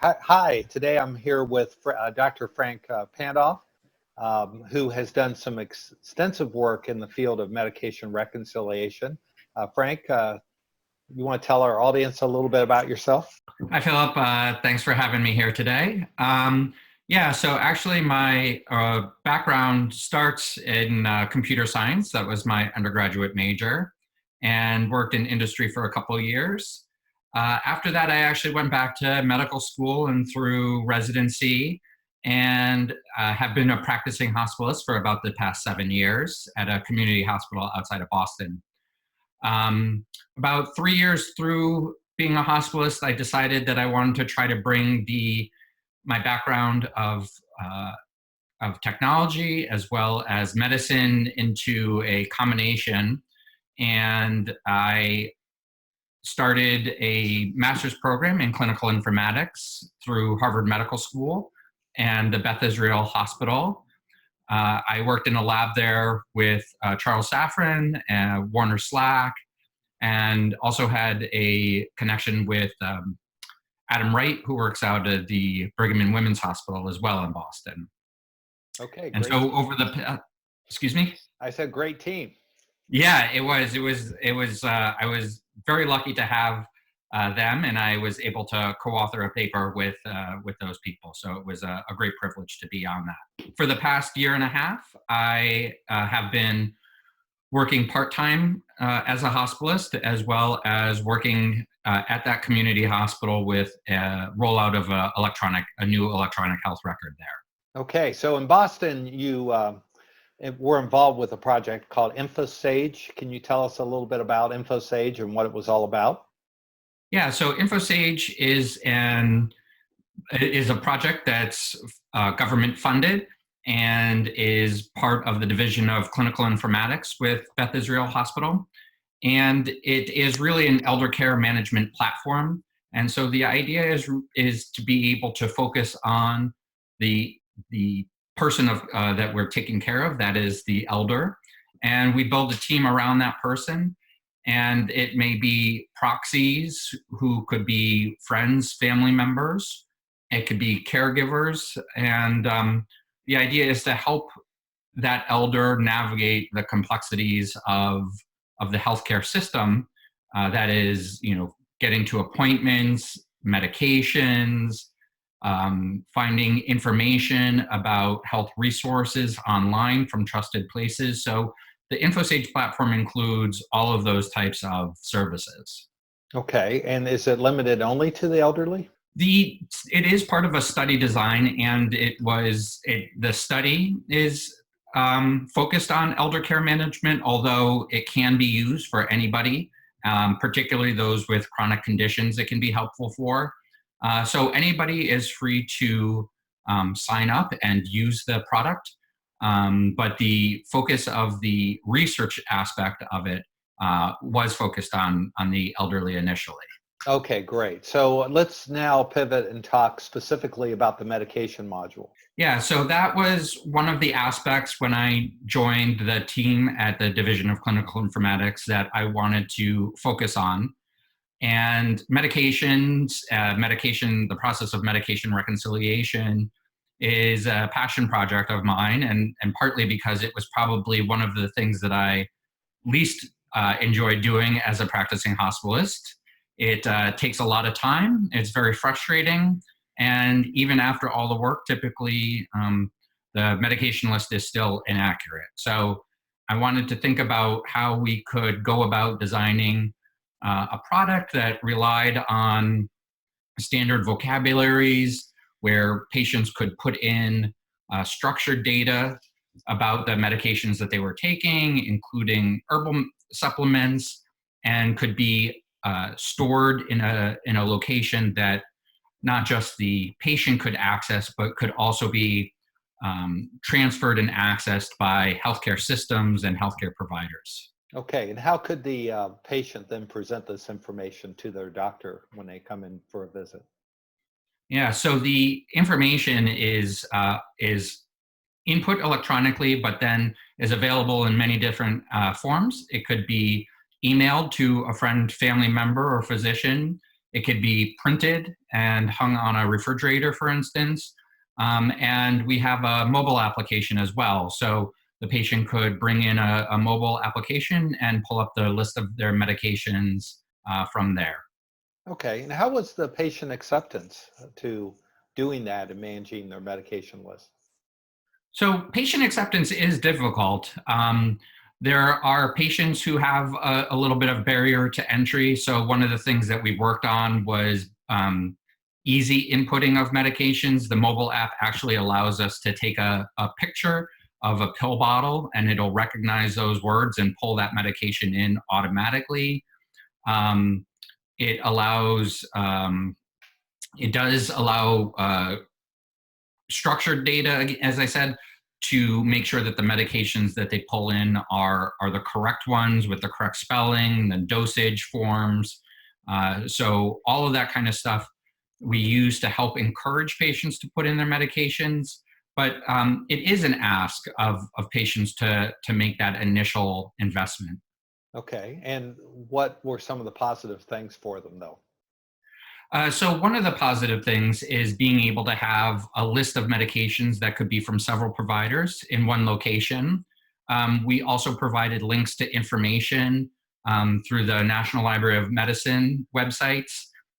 Hi. Today I'm here with Dr. Frank Pandolfe, who has done some extensive work in the field of medication reconciliation. Frank, you want to tell our audience a little bit about yourself? Hi, Philip. Thanks for having me here today. So actually my background starts in computer science. That was my undergraduate major, and worked in industry for a couple of years. After that, I actually went back to medical school and through residency, and have been a practicing hospitalist for about the past 7 years at a community hospital outside of Boston. About 3 years through being a hospitalist, I decided that I wanted to try to bring my background of technology as well as medicine into a combination. And I started a master's program in clinical informatics through Harvard Medical School and the Beth Israel Hospital. I worked in a lab there with Charles Safran and Warner Slack, and also had a connection with Adam Wright, who works out at the Brigham and Women's Hospital as well in Boston. Okay, And great. so excuse me? I said great team. Yeah, it was, I was very lucky to have them, and I was able to co-author a paper with those people. So it was a great privilege to be on that. For the past year and a half, I have been working part-time as a hospitalist, as well as working at that community hospital with a rollout of a new electronic health record there. Okay, so in Boston, you were involved with a project called InfoSage. Can you tell us a little bit about InfoSage and what it was all about? Yeah, so InfoSage is a project that's government funded and is part of the Division of Clinical Informatics with Beth Israel Hospital. And it is really an elder care management platform. And so the idea is to be able to focus on the person that we're taking care of, that is the elder. And we build a team around that person. And it may be proxies who could be friends, family members. It could be caregivers. And the idea is to help that elder navigate the complexities of the healthcare system. That is, getting to appointments, medications, finding information about health resources online from trusted places. So the InfoSage platform includes all of those types of services. Okay, and is it limited only to the elderly? It is part of a study design, and the study is focused on elder care management, although it can be used for anybody, particularly those with chronic conditions it can be helpful for. So anybody is free to sign up and use the product, but the focus of the research aspect of it was focused on the elderly initially. Okay, great. So let's now pivot and talk specifically about the medication module. Yeah, so that was one of the aspects when I joined the team at the Division of Clinical Informatics that I wanted to focus on. And the process of medication reconciliation is a passion project of mine, and partly because it was probably one of the things that I least enjoyed doing as a practicing hospitalist. It takes a lot of time. It's very frustrating. And even after all the work, typically the medication list is still inaccurate. So I wanted to think about how we could go about designing a product that relied on standard vocabularies where patients could put in structured data about the medications that they were taking, including herbal supplements, and could be stored in a location that not just the patient could access, but could also be transferred and accessed by healthcare systems and healthcare providers. Okay, and how could the patient then present this information to their doctor when they come in for a visit? Yeah, so the information is input electronically, but then is available in many different forms. It could be emailed to a friend, family member, or physician. It could be printed and hung on a refrigerator, for instance. And we have a mobile application as well. So the patient could bring in a mobile application and pull up the list of their medications from there. Okay, and how was the patient acceptance to doing that and managing their medication list? So patient acceptance is difficult. There are patients who have a little bit of barrier to entry. So one of the things that we worked on was easy inputting of medications. The mobile app actually allows us to take a picture of a pill bottle, and it'll recognize those words and pull that medication in automatically. Um, it allows, it does allow structured data, as I said, to make sure that the medications that they pull in are the correct ones with the correct spelling, the dosage forms. So all of that kind of stuff we use to help encourage patients to put in their medications. But it is an ask of patients to make that initial investment. Okay, and what were some of the positive things for them, though? So one of the positive things is being able to have a list of medications that could be from several providers in one location. We also provided links to information through the National Library of Medicine websites.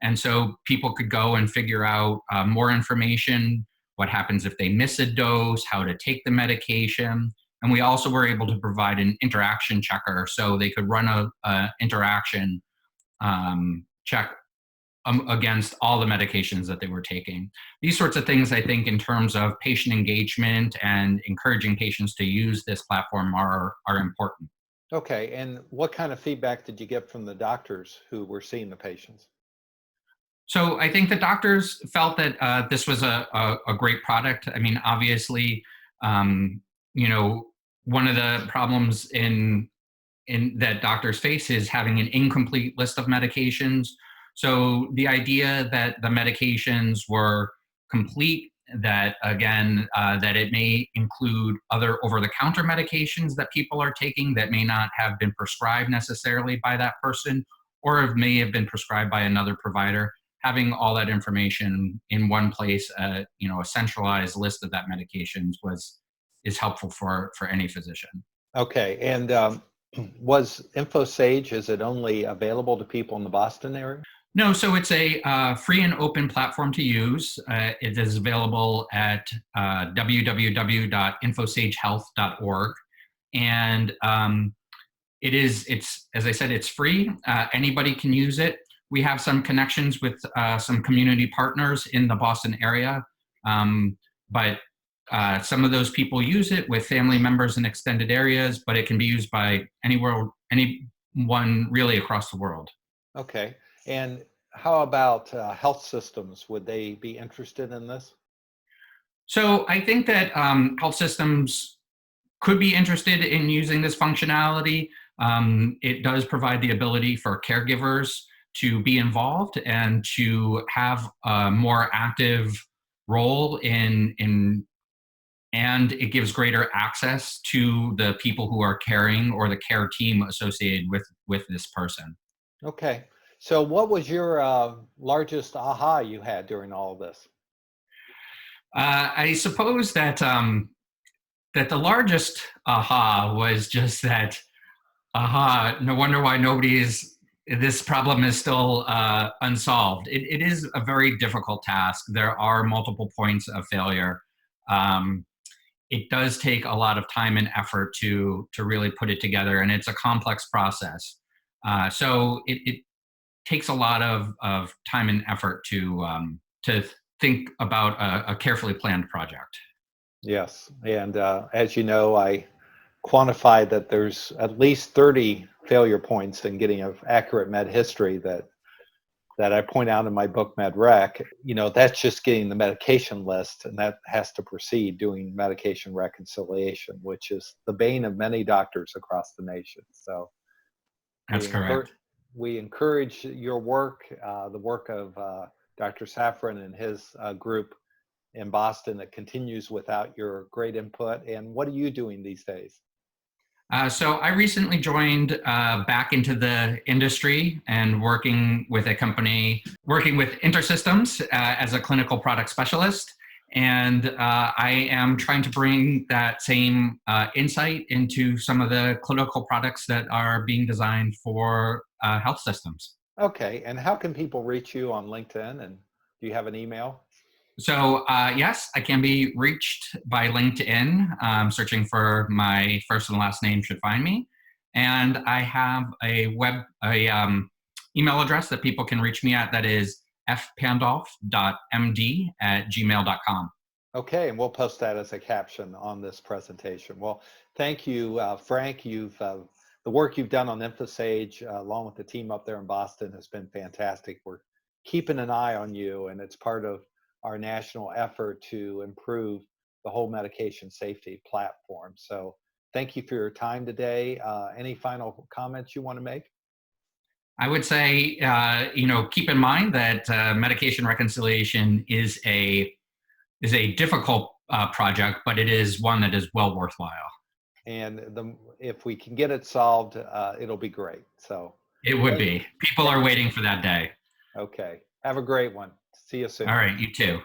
And so people could go and figure out more information, what happens if they miss a dose, how to take the medication. And we also were able to provide an interaction checker so they could run a interaction check against all the medications that they were taking. These sorts of things, I think, in terms of patient engagement and encouraging patients to use this platform are important. Okay, and what kind of feedback did you get from the doctors who were seeing the patients? So I think the doctors felt that this was a great product. I mean, obviously, um, you know, one of the problems in that doctors face is having an incomplete list of medications. So the idea that the medications were complete, that again, that it may include other over-the-counter medications that people are taking that may not have been prescribed necessarily by that person, or may have been prescribed by another provider. Having all that information in one place, a centralized list of that medications is helpful for any physician. Okay, and was InfoSage, is it only available to people in the Boston area? No, so it's a free and open platform to use. It is available at www.infosagehealth.org, and it's as I said, it's free. Anybody can use it. We have some connections with some community partners in the Boston area, but some of those people use it with family members in extended areas. But it can be used by anyone really across the world. Okay, and how about health systems? Would they be interested in this? So I think that health systems could be interested in using this functionality. It does provide the ability for caregivers to be involved and to have a more active role and it gives greater access to the people who are caring or the care team associated with this person. Okay, so what was your largest aha you had during all of this? I suppose that the largest aha was just that aha, no wonder why this problem is still unsolved. It is a very difficult task. There are multiple points of failure. Um, it does take a lot of time and effort to really put it together, and it's a complex process. So it takes a lot of time and effort to think about a carefully planned project. Yes, and as you know, I quantified that there's at least 30 failure points in getting an accurate med history that I point out in my book MedRec. You know, that's just getting the medication list, and that has to precede doing medication reconciliation, which is the bane of many doctors across the nation. So That's we encourage correct. we encourage your work, the work of Dr. Safran and his group in Boston that continues without your great input. And what are you doing these days? So I recently joined back into the industry and working with a company, working with InterSystems as a clinical product specialist. And I am trying to bring that same insight into some of the clinical products that are being designed for health systems. Okay, and how can people reach you on LinkedIn? And do you have an email? So yes, I can be reached by LinkedIn. Searching for my first and last name should find me. And I have a email address that people can reach me at, that is fpandolfe.md@gmail.com. Okay, and we'll post that as a caption on this presentation. Well, thank you, Frank. The work you've done on InfoSage, along with the team up there in Boston, has been fantastic. We're keeping an eye on you, and it's part of our national effort to improve the whole medication safety platform. So thank you for your time today. Any final comments you want to make? I would say, keep in mind that medication reconciliation is a difficult project, but it is one that is well worthwhile. And if we can get it solved, it'll be great. So It would be. People are waiting for that day. okay. Have a great one. See you soon. All right, you too.